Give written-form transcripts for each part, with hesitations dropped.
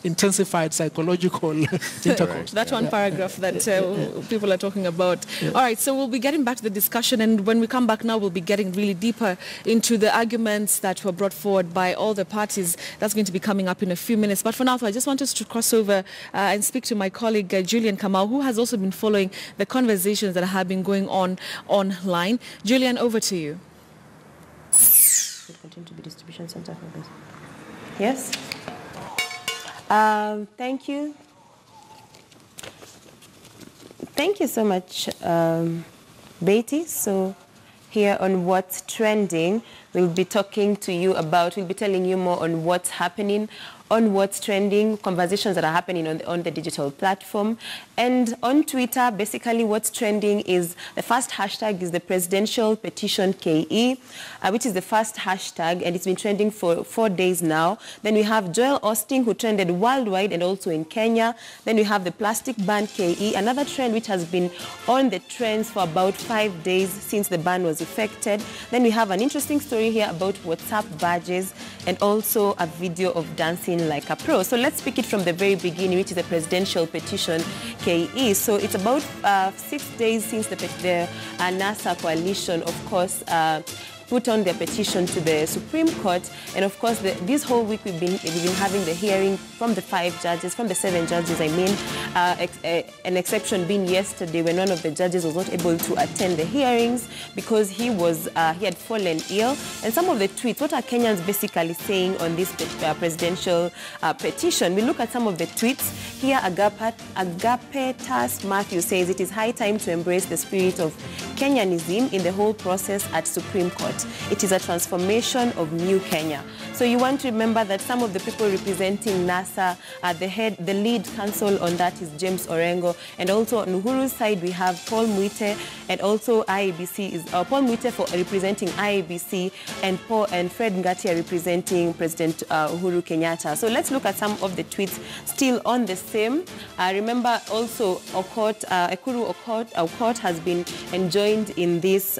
intensified psychological intercourse. That one paragraph that people are talking about. Yeah. All right, so we'll be getting back to the discussion, and when we come back now, we'll be getting really deeper into the arguments that were brought forward by all the parties. That's going to be coming up in a few minutes. But for now, I just want us to cross over and speak to my colleague Julian Kamau, who has also been following the conversations that have been going on online. Julian, over to you. Continue to be distribution center for this. Yes. Thank you. Thank you so much, Beatty. So here on What's Trending, we'll be talking to you about, we'll be telling you more on what's happening on What's Trending, conversations that are happening on the digital platform. And on Twitter, basically what's trending is, the first hashtag is the presidential petition KE, which is the first hashtag, and it's been trending for 4 days now. Then we have Joel Osteen, who trended worldwide and also in Kenya. Then we have the plastic ban KE, another trend which has been on the trends for about 5 days since the ban was effected. Then we have an interesting story here about WhatsApp badges and also a video of dancing like a pro. So let's pick it from the very beginning, which is the presidential petition KE. So it's about 6 days since the NASA coalition, of course, put on their petition to the Supreme Court. And of course, this whole week we've been having the hearing from the 5 judges, from the 7 judges, I mean, an exception being yesterday when one of the judges was not able to attend the hearings because he had fallen ill. And some of the tweets, what are Kenyans basically saying on this presidential petition? We look at some of the tweets. Here, Agapetas Matthew says, it is high time to embrace the spirit of Kenyanism in the whole process at Supreme Court. It is a transformation of new Kenya. So you want to remember that some of the people representing NASA, the lead counsel on that is James Orengo, and also on Uhuru's side we have Paul Mwite, and also IEBC is Paul Mwite for representing IEBC, and Fred Ngatia representing President Uhuru Kenyatta. So let's look at some of the tweets still on the same. Remember also Ekuru Okot has been enjoined in this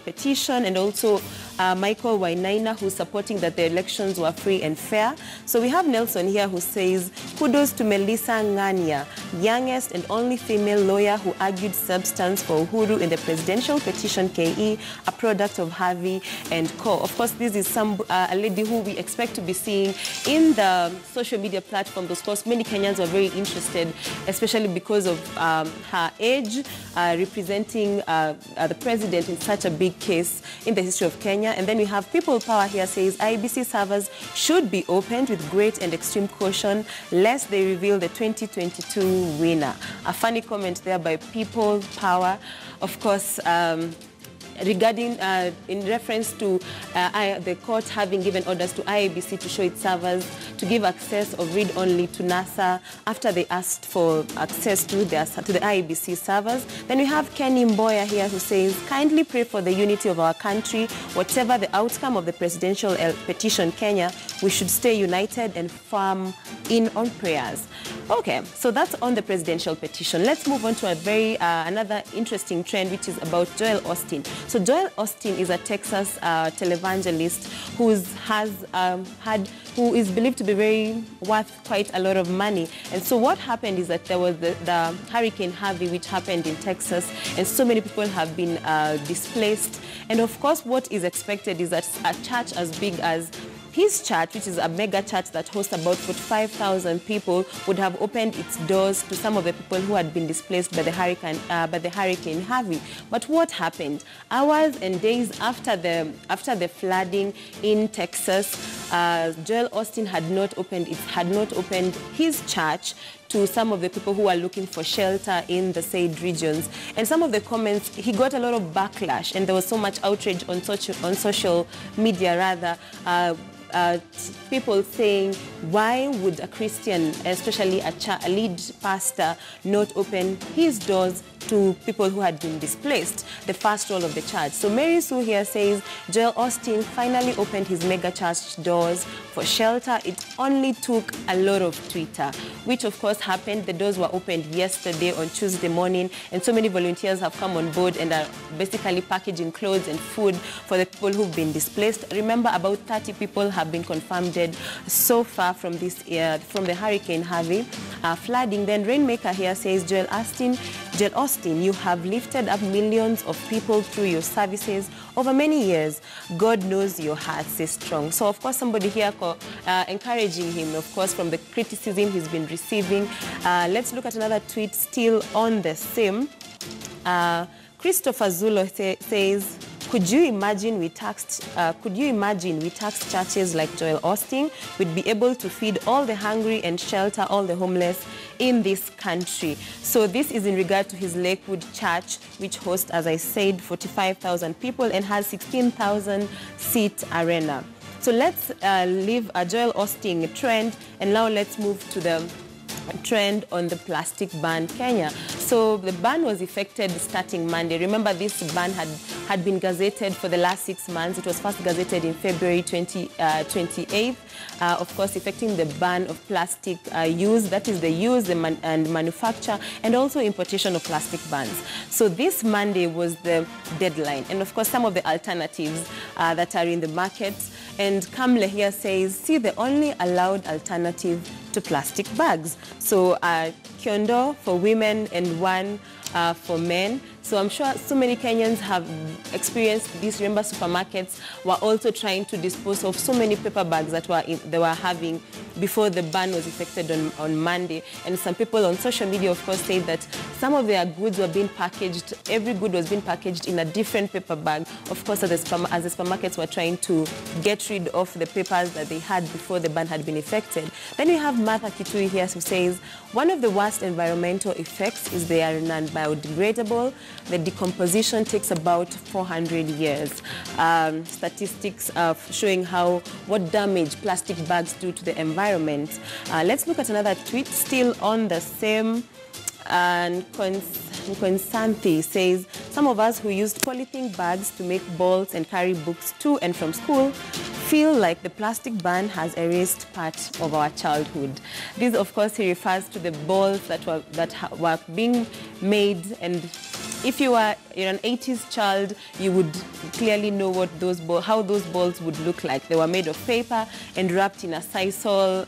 petition, and also Michael Wainaina, who's supporting that the elections were free and fair. So we have Nelson here who says, kudos to Melissa Ngania, youngest and only female lawyer who argued substance for Uhuru in the presidential petition KE, a product of Harvey and Co. Of course, this is a lady who we expect to be seeing in the social media platforms. Of course, many Kenyans were very interested, especially because of her age, representing the president in such a big case in the history of Kenya. And then we have People Power here says IEBC servers should be opened with great and extreme caution lest they reveal the 2022 winner. A funny comment there by People Power. Of course, regarding in reference to the court having given orders to IEBC to show its servers to give access of read-only to NASA after they asked for access to the IEBC servers. Then we have Kenny Mboya here who says, kindly pray for the unity of our country. Whatever the outcome of the presidential petition Kenya, we should stay united and firm on prayers. Okay, so that's on the presidential petition. Let's move on to another interesting trend, which is about Joel Osteen. So Joel Osteen is a Texas televangelist who is believed to be worth quite a lot of money. And so what happened is that there was the Hurricane Harvey, which happened in Texas, and so many people have been displaced. And of course, what is expected is that a church as big as his church, which is a mega church that hosts about 45,000 people, would have opened its doors to some of the people who had been displaced by the Hurricane Harvey. But what happened? Hours and days after the flooding in Texas, Joel Osteen had not opened his church to some of the people who are looking for shelter in the said regions. And some of the comments, he got a lot of backlash, and there was so much outrage on social media rather. People saying, why would a Christian, especially a lead pastor, not open his doors to people who had been displaced, the first role of the church. So Mary Sue here says, Joel Osteen finally opened his mega church doors for shelter. It only took a lot of Twitter, which of course happened. The doors were opened yesterday on Tuesday morning, and so many volunteers have come on board and are basically packaging clothes and food for the people who've been displaced. Remember, about 30 people have been confirmed dead so far from the Hurricane Harvey flooding. Then Rainmaker here says, Joel Osteen, you have lifted up millions of people through your services over many years. God knows your heart is strong. So of course somebody here encouraging him, of course, from the criticism he's been receiving. Let's look at another tweet still on the same. Christopher Zulo says, could you imagine we taxed churches like Joel Osteen? We'd be able to feed all the hungry and shelter all the homeless in this country. So this is in regard to his Lakewood church, which hosts, as I said, 45,000 people and has 16,000 seat arena. So let's leave a Joel Osteen trend, and now let's move to the trend on the plastic ban Kenya. So the ban was effected starting Monday. Remember, this ban had been gazetted for the last 6 months. It was first gazetted in February 28th, of course, effecting the ban of plastic use, that is the use and manufacture and also importation of plastic bans. So this Monday was the deadline, and of course some of the alternatives that are in the market. And Kamle here says, see, the only allowed alternative to plastic bags. So kiondo for women and one for men. So I'm sure so many Kenyans have experienced this. Remember, supermarkets were also trying to dispose of so many paper bags that they were having before the ban was effected on Monday. And some people on social media, of course, say that some of their goods were being packaged, every good was being packaged in a different paper bag, of course, as the supermarkets were trying to get rid of the papers that they had before the ban had been effected. Then we have Martha Kitui here who says, one of the worst environmental effects is they are non-biodegradable. The decomposition takes about 400 years. Statistics showing what damage plastic bags do to the environment. Let's look at another tweet still on the same. And Konsanthi says, some of us who used polythene bags to make balls and carry books to and from school feel like the plastic ban has erased part of our childhood. This, of course, he refers to the balls that were being made, and if you're an 80s child, you would clearly know how those balls would look like. They were made of paper and wrapped in a sisal